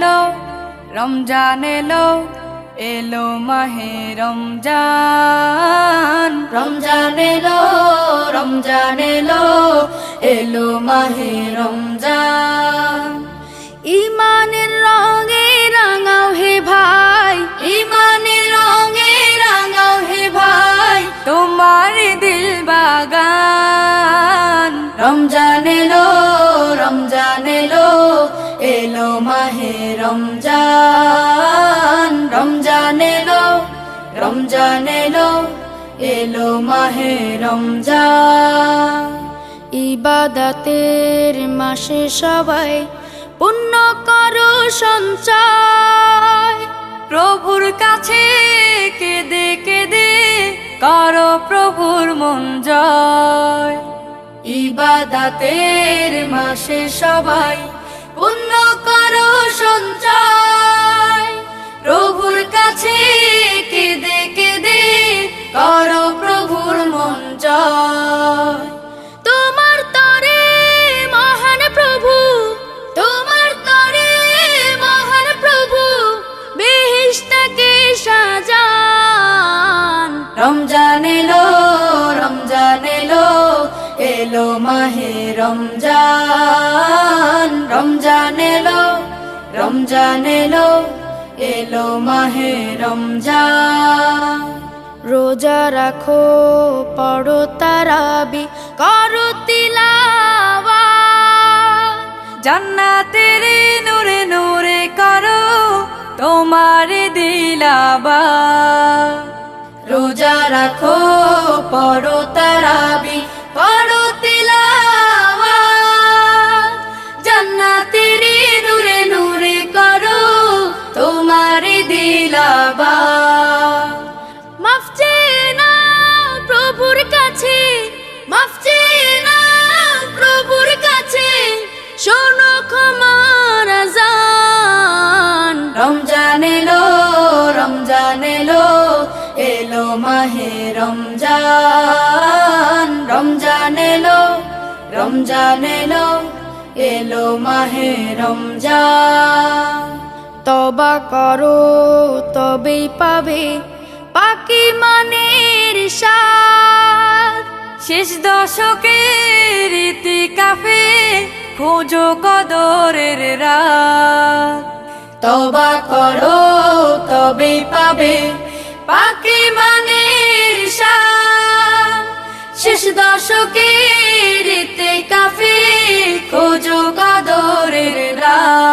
এলো রমজান এলো এলো মাহে রমজান রমজান এলো রমজান এলো এলো মাহে রমজান ইমানের রঙে রাঙাও হে ভাই ইমানের রঙে রাঙাও হে ভাই তোমার দিল বাগান রমজান এলো রমজান এলো এলো মাহে রমজান রমজান এলো রমজান এলো এলো মাহে রমজান ইবাদতের মাসে সবাই পুণ্য করো সঞ্চয় প্রভুর কাছে কেঁদে কেঁদে করো প্রভুর মন জয় ইবাদতের মাসে সবাই পুণ্য করো সঞ্চয় প্রভুর কাছে কেঁদে কেঁদে করো প্রভুর মন জয় তোমার তরে মহান প্রভু তোমার তরে মহান প্রভু বেহেশতকে সাজান রমজান এলো রমজান এলো এলো মাহে রমজান রমজান এলো রমজান এলো এলো মাহে রমজান রোজা রাখো পড়ো তারাবি করো তিলাওয়াত জান্নাতের নূরে নূরে করো তোমার দিলাবা রোজা রাখো পড়ো তারাবি পড়ো তিলাওয়াত জান্নাতের নূরে নূরে করো তোমার দিলাবা মাফ চেয়ে নাও প্রভুর কাছে মাফ চেয়ে নাও প্রভুর কাছে শোনো ক্ষমার আযান রমজান এলো রমজান এলো এলো মাহে রমজান রমজান এলো রমজান এলো এলো মাহে রমজান তবা করো তবেই পাবে পাকি মানের সাথ শেষ দশকের ইতিকাফে খোঁজো কদরের রাত তওবা করো তবেই পাবে পাকি মানের শান শেষ দশকের ইতিকাফে খোঁজো কদরের রাত